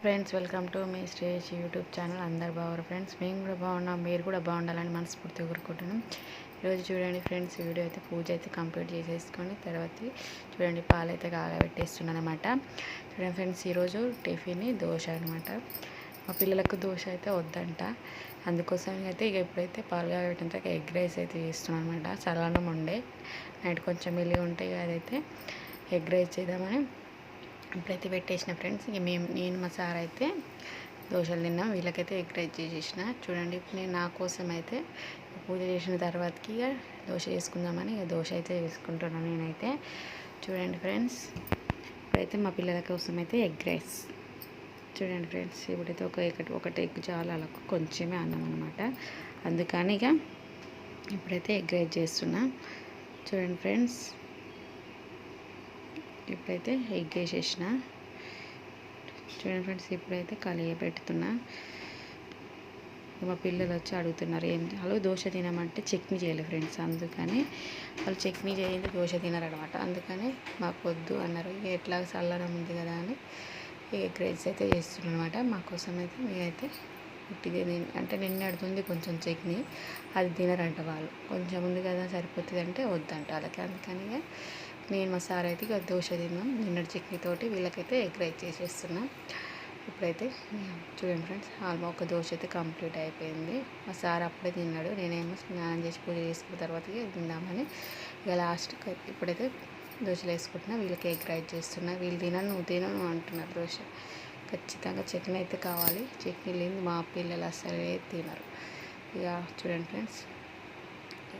Friends, welcome to me Shresh YouTube channel. అందరు బాగున్నారు friends. మేము కూడా బాగున్నాం, మీరు కూడా బాగుండాలని మనస్ఫూర్తిగా కోరుకుంటున్నాం. ఈరోజు చూడండి ఫ్రెండ్స్, వీడియో అయితే పూజ అయితే కంప్లీట్ చేసేసుకొని తర్వాత చూడండి పాలు అయితే కాగబెట్టేస్తున్నాను అనమాట. చూడండి ఫ్రెండ్స్, ఈరోజు టిఫిన్ దోశ అనమాట. మా పిల్లలకు దోశ అయితే వద్దంట, అందుకోసం అయితే ఇక ఎప్పుడైతే పాలు కాగబెట్టిన ఎగ్ రైస్ అయితే చేస్తున్నాను అనమాట. చల్లనం ఉండే నైట్ కొంచెం వెళ్ళి ఉంటే అదైతే ఎగ్ రైస్ చేద్దామని ఇప్పుడైతే పెట్టేసిన ఫ్రెండ్స్. ఇక నేను మా సార్ అయితే దోశలు తిన్నాం, వీళ్ళకైతే ఎగ్ రైస్ చేసేసిన. చూడండి నేను నా కోసం అయితే పూజ చేసిన తర్వాతకి ఇక దోశ వేసుకుందామని ఇక దోశ అయితే వేసుకుంటున్నాను నేనైతే. చూడండి ఫ్రెండ్స్, ఇప్పుడైతే మా పిల్లల కోసం అయితే ఎగ్ రైస్. చూడండి ఫ్రెండ్స్, ఇప్పుడైతే ఒకటి ఎగ్ చాలా అలా కొంచెమే అన్నం అనమాట, అందుకని ఇక ఇప్పుడైతే ఎగ్ రైస్ చేస్తున్నా. చూడండి ఫ్రెండ్స్, ఇప్పుడైతే ఎగ్ వేసేసిన. చూడండి ఫ్రెండ్స్, ఇప్పుడైతే కలిగి పెడుతున్నా. మా పిల్లలు వచ్చి అడుగుతున్నారు వాళ్ళు దోశ తినమంటే చట్నీ చేయాలి ఫ్రెండ్స్, అందుకని వాళ్ళు చట్నీ చేయండి దోశ తినరనమాట. అందుకని మాకు వద్దు అన్నారు. ఎట్లా చల్లడం ఉంది కదా అని ఎగ్ రైస్ అయితే చేస్తున్నాను అనమాట. మా కోసం అయితే నేనైతే ఉట్టిగా అంటే నిన్నడుతుంది కొంచెం చట్నీ, అది తినరంట వాళ్ళు. కొంచెం ఉంది కదా సరిపోతుంది అంటే వద్దంట వాళ్ళకి. అందుకని నేను మా సార్ అయితే ఇక దోశ తిన్నాం నిన్నటి చట్నీతోటి, వీళ్ళకైతే ఎగ్ రైస్ చేసేస్తున్నాం. ఇప్పుడైతే చూడండి ఫ్రెండ్స్, ఒక దోశ అయితే కంప్లీట్ అయిపోయింది. మా సార్ అప్పుడే తిన్నాడు, నేనేమో స్నానం చేసి పూజ చేసుకున్న తర్వాత తిందామని ఇక లాస్ట్ ఇప్పుడైతే దోశలు వేసుకుంటున్నా. వీళ్ళకి ఎగ్ రైస్ చేస్తున్నా. వీళ్ళు నువ్వు తినను అంటున్నారు. దోశ ఖచ్చితంగా చట్నీ అయితే కావాలి, చట్నీ లేని మా పిల్లలు అసలే తినరు. ఇక చూడండి ఫ్రెండ్స్,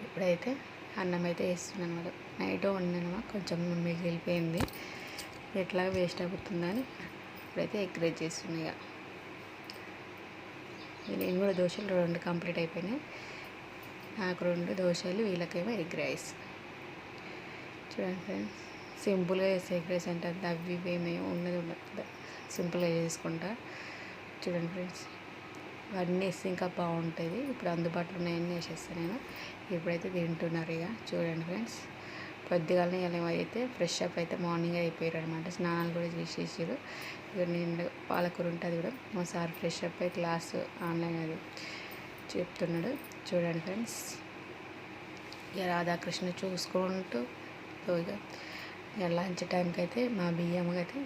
ఇప్పుడైతే అన్నం అయితే వేస్తున్నాను అనమాట. నైట్ వండినమా కొంచెం మిగిలిపోయింది, ఎట్లా వేస్ట్ అవుతుందని ఇప్పుడైతే ఎగ్ రైస్ చేస్తున్నాయి. ఇక నేను కూడా దోశలు 2 కంప్లీట్ అయిపోయినాయి. నాకు 2 దోశలు, వీళ్ళకేమో ఎగ్ రైస్. చూడండి ఫ్రెండ్స్, సింపుల్గా చేస్తే ఎగ్ రైస్ అంటే అవి ఇవేమీ ఉన్నది ఉండదు, సింపుల్గా చేసుకుంటా. చూడండి ఫ్రెండ్స్, అవన్నీ వేస్తే ఇంకా బాగుంటుంది. ఇప్పుడు అందుబాటులో ఉన్నాయన్నీ వేసేస్తాను నేను. ఇప్పుడైతే తింటున్నారు ఇక. చూడండి ఫ్రెండ్స్, పొద్దుగాలని ఇలా అయితే ఫ్రెష్ అప్ అయితే మార్నింగ్ అయిపోయారు అనమాట. స్నానాలు కూడా చేసేసారు. ఇక నేను పాలకూర ఉంటుంది కూడా మా సార్ ఫ్రెష్ అప్ అయి క్లాస్ ఆన్లైన్ అది చెప్తున్నాడు. చూడండి ఫ్రెండ్స్, ఇక రాధాకృష్ణ చూసుకుంటూ ఇక లంచ్ టైంకి అయితే మా బియ్యం అయితే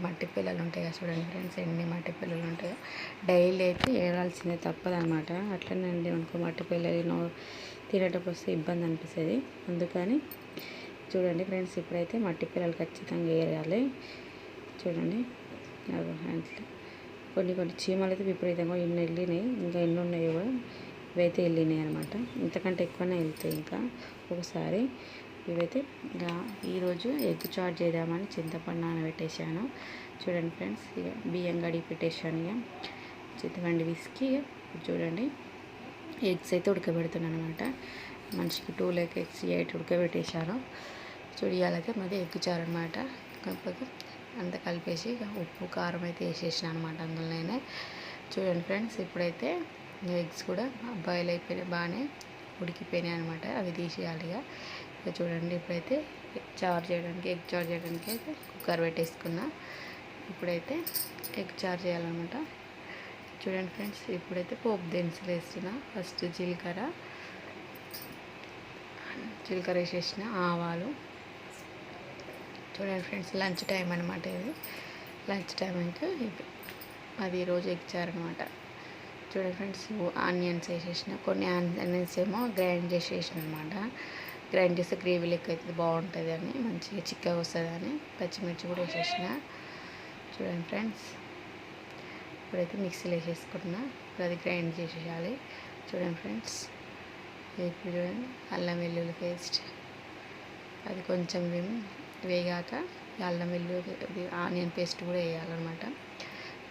మట్టి పిల్లలు ఉంటాయి కదా. చూడండి ఫ్రెండ్స్, ఎన్ని మట్టి పిల్లలు ఉంటాయో. డైలీ అయితే ఏడాల్సిందే తప్పదనమాట. అట్లనే అనుకో మట్టి పిల్లలు తినేటప్పుడు వస్తే ఇబ్బంది అనిపిస్తుంది. అందుకని చూడండి ఫ్రెండ్స్, ఇప్పుడైతే మట్టి పిల్లలు ఖచ్చితంగా వేయాలి. చూడండి హ్యాండ్స్లో కొన్ని చీమలు అయితే విపరీతంగా ఎన్ని వెళ్ళినాయి, ఇంకా ఎన్ని ఉన్నాయో కూడా ఇవైతే వెళ్ళినాయి అనమాట. ఇంతకంటే ఎక్కువనే వెళ్తాయి ఇంకా ఒకసారి. ఇవైతే ఈరోజు ఎగ్ చాట్ చేద్దామని చింతపండు నానబెట్టేసాను. చూడండి ఫ్రెండ్స్, ఇక బియ్యం గడిగి పెట్టేసాను. ఇక చింతపండు విసికి చూడండి ఎగ్స్ అయితే ఉడకబెడుతున్నాను అనమాట. మనిషికి 2 లెగ్ ఎగ్స్ 8 ఉడకబెట్టేసాను. చూడియాలైతే మాది ఎగ్ చారు అనమాట. కాకపోతే అంతా కలిపేసి ఇక ఉప్పు కారం అయితే వేసేసాను అనమాట అందులోనే. చూడండి ఫ్రెండ్స్, ఇప్పుడైతే ఎగ్స్ కూడా బాయిల్ అయిపోయినాయి, బాగానే ఉడికిపోయినాయి అనమాట. అవి తీసేయాలి ఇక చూడండి, ఇప్పుడైతే ఎగ్ చారు చేయడానికి అయితే కుక్కర్ పెట్టేసుకున్నా. ఇప్పుడైతే ఎగ్ చారు చేయాలన్నమాట. చూడండి ఫ్రెండ్స్, ఇప్పుడైతే పోపు దినుసులు వేస్తున్నా. ఫస్ట్ జీలకర్ర వేసేసిన, ఆవాలు. చూడండి ఫ్రెండ్స్, లంచ్ టైం అనమాట ఇది. లంచ్ టైం అయితే అది ఈరోజు ఎగ్ చారు అనమాట. చూడండి ఫ్రెండ్స్, ఆనియన్స్ వేసేసిన. కొన్ని ఆనియన్స్ ఏమో గ్రైండ్ చేసేసిన అనమాట. గ్రైండ్ చేస్తే గ్రేవీ లెక్క అయితే బాగుంటుంది అని, మంచిగా చిక్కగా వస్తుంది అని పచ్చిమిర్చి కూడా వేసేసిన. చూడండి ఫ్రెండ్స్, ఇప్పుడైతే మిక్సీలో వేసేసుకున్నా. ఇప్పుడు అది గ్రైండ్ చేసేయాలి. చూడండి ఫ్రెండ్స్, ఇప్పుడు చూడండి అల్లం వెల్లుల్లి పేస్ట్, అది కొంచెం వేగాక అల్లం వెల్లుల్లి ఆనియన్ పేస్ట్ కూడా వేయాలన్నమాట.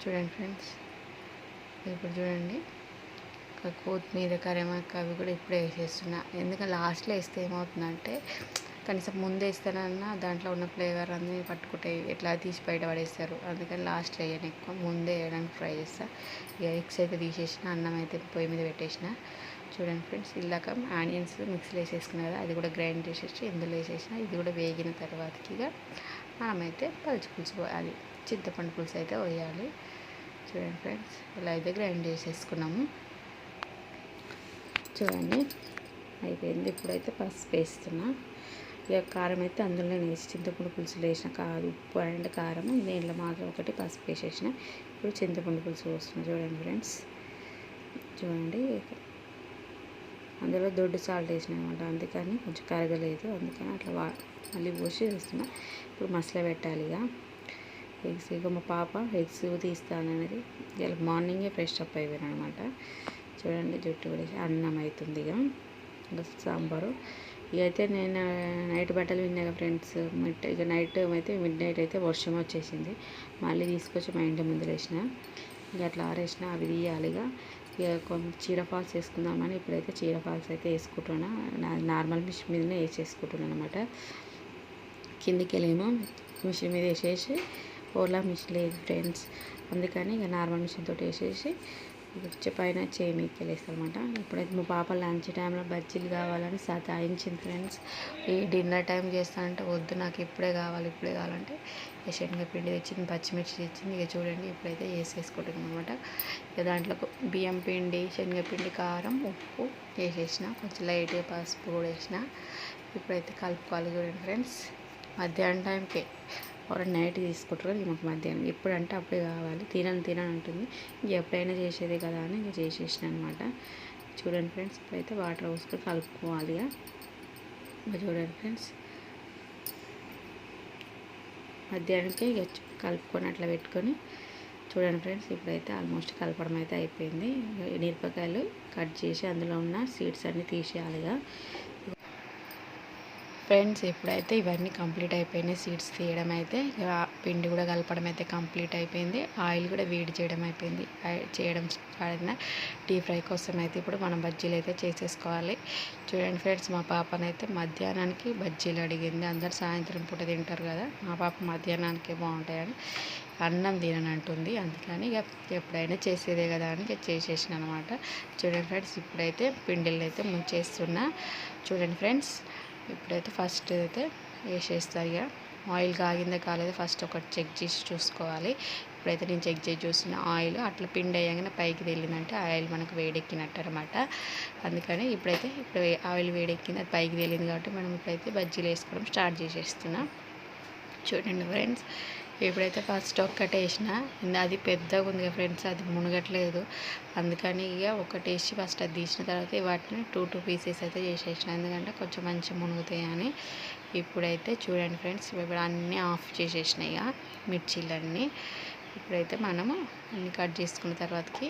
చూడండి ఫ్రెండ్స్, ఇప్పుడు చూడండి కొత్తిమీర కరివేపాకు అవి కూడా ఇప్పుడే వేసేస్తున్నా. ఎందుకంటే లాస్ట్లో వేస్తే ఏమవుతుందంటే కనీసం ముందు వేస్తానన్నా దాంట్లో ఉన్న ఫ్లేవర్ అన్నీ పట్టుకుంటాయి, ఎట్లా తీసి బయట పడేస్తారు. అందుకని లాస్ట్ వేయను, ఎక్కువ ముందే వేయడానికి ట్రై చేస్తాను. ఇక ఎగ్స్ అయితే తీసేసిన, అన్నం అయితే పొయ్యి మీద పెట్టేసిన. చూడండి ఫ్రెండ్స్, ఇలాక ఆనియన్స్ మిక్సీలో వేసేసుకున్నా కదా, అది కూడా గ్రైండ్ చేసేసి ఇందులో వేసేసిన. ఇది కూడా వేగిన తర్వాతకి ఇక మనమైతే పులుసు అది చింతపండు పులుసు అయితే వేయాలి. చూడండి ఫ్రెండ్స్, ఇలా అయితే గ్రైండ్ చేసేసుకున్నాము. చూడండి అయిపోయింది. ఇప్పుడైతే పసుపు వేస్తున్నా. ఇక కారం అయితే అందులో వేసి చింతపండు పులుసులు వేసిన కాదు, ఉప్పు అండ్ కారం దీంట్లో మాత్రం ఒకటి పసుపు వేసేసిన. ఇప్పుడు చింతపండు పులుసు పోస్తున్నా. చూడండి ఫ్రెండ్స్, చూడండి అందులో దొడ్డు సాల్ట్ వేసిన అనమాట, అందుకని కొంచెం కరగలేదు, అందుకని అట్లా మళ్ళీ పోసి వేస్తున్నా. ఇప్పుడు మసాలా పెట్టాలి. ఎగ్స్ ఇక మా పాప ఎగ్స్ తీస్తాననేది ఇలా మార్నింగే ఫ్రెష్ అప్ అయిపోయాను అనమాట. చూడండి జుట్టు కూడా అన్నం అవుతుంది. ఇక సాంబారు ఇక అయితే నేను నైట్ బట్టలు విన్నాగా ఫ్రెండ్స్. ఇక నైట్ అయితే మిడ్ నైట్ అయితే వర్షం వచ్చేసింది. మళ్ళీ తీసుకొచ్చి మా ఇంటి ముందు వేసిన. ఇక అట్లా ఆరేసిన, అవి తీయాలిగా. ఇక కొంచెం చీర ఫాల్స్ వేసుకుందామని ఇప్పుడైతే చీర ఫాల్స్ అయితే వేసుకుంటున్నా. నార్మల్ మిషన్ మీదనే వేసేసుకుంటున్నాను అనమాట. కిందికి వెళ్ళేమో మిషన్ మీద వేసేసి, ఓలా మిషన్ లేదు ఫ్రెండ్స్, అందుకని ఇక నార్మల్ మిషన్ తోటి వేసేసి పైన చేయి మీదకి వెళ్ళేస్తాను అనమాట. ఇప్పుడైతే మా పాప లంచ్ టైంలో బజ్జీలు కావాలని సతాయించింది ఫ్రెండ్స్. ఈ డిన్నర్ టైం చేస్తానంటే వద్దు, నాకు ఇప్పుడే కావాలంటే ఇక శనగపిండి తెచ్చింది, పచ్చిమిర్చి తెచ్చింది. ఇక చూడండి ఇప్పుడైతే వేసేసుకుంటున్నాం అనమాట. ఇక దాంట్లో బియ్యం పిండి, శనగపిండి, కారం, ఉప్పు వేసేసిన, కొంచెం లైట్గా పసుపు కూడా వేసిన. ఇప్పుడైతే కలుపుకోవాలి. చూడండి ఫ్రెండ్స్, మధ్యాహ్నం టైంకే నైట్ తీసుకుంటారు. మాకు మధ్యాహ్నం ఎప్పుడంటే అప్పుడే కావాలి, తినని ఉంటుంది. ఇంక ఎప్పుడైనా చేసేదే కదా అని ఇంక చేసేసిన అనమాట. చూడండి ఫ్రెండ్స్, ఇప్పుడైతే వాటర్ పోసుకొని కలుపుకోవాలి. ఇక చూడండి ఫ్రెండ్స్, మధ్యాహ్నంకే ఇక కలుపుకొని అట్లా పెట్టుకొని చూడండి ఫ్రెండ్స్, ఇప్పుడైతే ఆల్మోస్ట్ కలపడం అయితే అయిపోయింది. మిరపకాయలు కట్ చేసి అందులో ఉన్న సీడ్స్ అన్నీ తీసేయాలిగా ఫ్రెండ్స్. ఇప్పుడైతే ఇవన్నీ కంప్లీట్ అయిపోయినాయి. సీడ్స్ తీయడం అయితే, పిండి కూడా కలపడం అయితే కంప్లీట్ అయిపోయింది. ఆయిల్ కూడా వేడి చేయడం అయిపోయింది. చేయడం స్టార్ట్. డీప్ ఫ్రై కోసం అయితే ఇప్పుడు మనం బజ్జీలు అయితే చేసేసుకోవాలి. చూడండి ఫ్రెండ్స్, మా పాపనైతే మధ్యాహ్నానికి బజ్జీలు అడిగింది. అందరు సాయంత్రం పూట తింటారు కదా, మా పాప మధ్యాహ్నానికే బాగుంటాయని అన్నం తిననంటుంది. అందుకని ఇక ఎప్పుడైనా చేసేదే కదా అని ఇక చేసేసిన అనమాట. చూడండి ఫ్రెండ్స్, ఇప్పుడైతే పిండిలు అయితే ముంచేస్తున్నా. చూడండి ఫ్రెండ్స్, ఇప్పుడైతే ఫస్ట్ అయితే వేసేస్తారు. ఇక ఆయిల్ కాగిందా కాలేదో ఫస్ట్ ఒకటి చెక్ చేసి చూసుకోవాలి. ఇప్పుడైతే నేను చెక్ చేసి చూసిన ఆయిల్ అట్లా పిండి అయ్యాగానే పైకి తేలిందంటే ఆయిల్ మనకు వేడెక్కినట్టు అనమాట. అందుకని ఇప్పుడైతే ఆయిల్ వేడెక్కింది, అది పైకి తేలింది కాబట్టి మనం ఇప్పుడైతే బజ్జీలు వేసుకోవడం స్టార్ట్ చేసేస్తున్నాం. చూడండి ఫ్రెండ్స్, ఇప్పుడైతే ఫస్ట్ ఒక్కటి వేసిన, అది పెద్దగా ఉంది కదా ఫ్రెండ్స్, అది మునగట్లేదు. అందుకని ఇక ఒకటి వేసి ఫస్ట్ అది తీసిన తర్వాత వాటిని 2 పీసెస్ అయితే చేసేసిన, ఎందుకంటే కొంచెం మంచిగా మునుగుతాయి అని. ఇప్పుడైతే చూడండి ఫ్రెండ్స్, ఇప్పుడు అన్నీ ఆఫ్ చేసేసినాయి ఇక మిర్చీలన్నీ. ఇప్పుడైతే మనము అన్నీ కట్ చేసుకున్న తర్వాతకి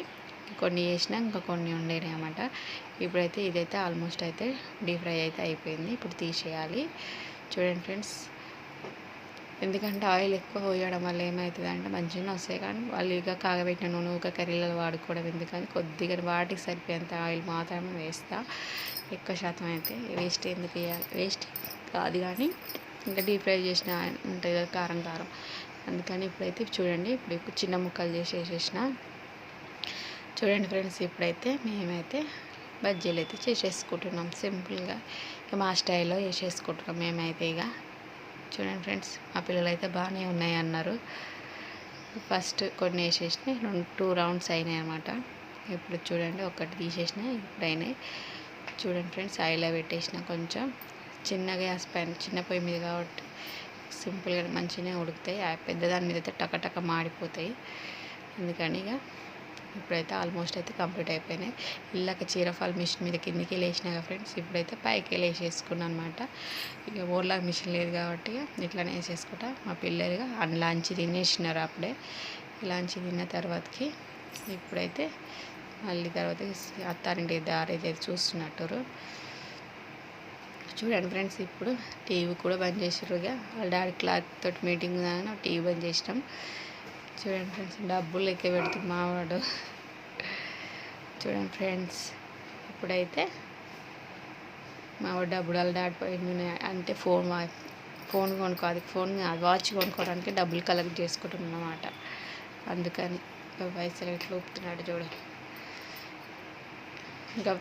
కొన్ని వేసినా ఇంకా కొన్ని ఉండేవి అన్నమాట. ఇప్పుడైతే ఇదైతే ఆల్మోస్ట్ అయితే డీప్ ఫ్రై అయితే అయిపోయింది. ఇప్పుడు తీసేయాలి. చూడండి ఫ్రెండ్స్, ఎందుకంటే ఆయిల్ ఎక్కువ పోయడం వల్ల ఏమవుతుందంటే మంచిగా వస్తాయి, కానీ వాళ్ళు ఇక కాగబెట్టిన నూనె ఒక కర్రీలలో వాడుకోవడం ఎందుకని కొద్దిగా వాటికి సరిపోయేంత ఆయిల్ మాత్రమే వేస్తా. ఎక్కువ శాతం అయితే వేస్ట్ ఎందుకు వేయాలి, వేస్ట్ కాదు కానీ ఇంకా డీప్ ఫ్రై చేసిన ఉంటుంది కదా కారం, అందుకని ఇప్పుడైతే చూడండి, ఇప్పుడు చిన్న ముక్కలు చేసి వేసేసిన. చూడండి ఫ్రెండ్స్, ఇప్పుడైతే మేమైతే బజ్జీలు అయితే చేసేసుకుంటున్నాం సింపుల్గా, ఇక మా స్టైల్లో చేసేసుకుంటున్నాం మేమైతే. ఇక చూడండి ఫ్రెండ్స్, మా పిల్లలు అయితే బాగానే ఉన్నాయి అన్నారు. ఫస్ట్ కొన్ని వేసేసినాయి, 2 రౌండ్స్ అయినాయి అన్నమాట. ఇప్పుడు చూడండి ఒకటి తీసేసిన, ఇప్పుడు అయినాయి. చూడండి ఫ్రెండ్స్, ఆయిల్లో పెట్టేసిన, కొంచెం చిన్నగా గ్యాస్ పైన చిన్న పొయ్యి మీద కాబట్టి సింపుల్గా మంచిగానే ఉడుకుతాయి. పెద్దదాని మీద అయితే టకటక మాడిపోతాయి. అందుకని ఇక ఇప్పుడైతే ఆల్మోస్ట్ అయితే కంప్లీట్ అయిపోయినాయి. ఇళ్ళకి చీరఫాల్ మిషన్ మీద కిందికి వేసినా ఫ్రెండ్స్, ఇప్పుడైతే పైకి వేసేసుకున్నాను అనమాట. ఇక ఓలా మిషన్ లేదు కాబట్టి ఇట్లానే వేసేసుకుంటా. మా పిల్లలుగా లంచ్ తినేసినారు అప్పుడే. లంచ్ తిన్న తర్వాతకి ఇప్పుడైతే మళ్ళీ తర్వాత అత్తారింటి దారి అయితే చూస్తున్నట్టు. చూడండి ఫ్రెండ్స్, ఇప్పుడు టీవీ కూడా బంద్ చేసారు. ఇక వాళ్ళ డాడీ క్లాక్ తోటి మీటింగ్ ఉందని టీవీ బంద్ చేసినాం. చూడండి ఫ్రెండ్స్, డబ్బులు లెక్క పెడుతుంది మావాడు. చూడండి ఫ్రెండ్స్, ఇప్పుడైతే మావాడు డబ్బులు వాళ్ళ డాడీ అంటే ఫోన్ కొనుక్కోవాలి, వాచ్ కొనుక్కోవడానికి డబ్బులు కలెక్ట్ చేసుకుంటున్నాం అన్నమాట. అందుకని పైసలు ఎట్లా ఊపుతున్నాడు చూడండి. ఇంకా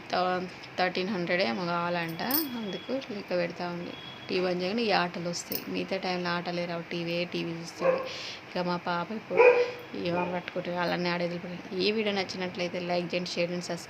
1300 ఏమో కావాలంట, అందుకు లెక్క పెడతా ఉంది. టీవీ బంద్ చేయగానే ఈ ఆటలు వస్తాయి, మిగతా టైంలో ఆటలే రావు, టీవీ చూస్తుంది. ఇక మా పాప ఇప్పుడు ఇవ పట్టుకుంటే అలానే ఆడేది. ఈ వీడియో నచ్చినట్లయితే లైక్ చేయండి, షేర్ అండ్ సబ్స్క్రైబ్.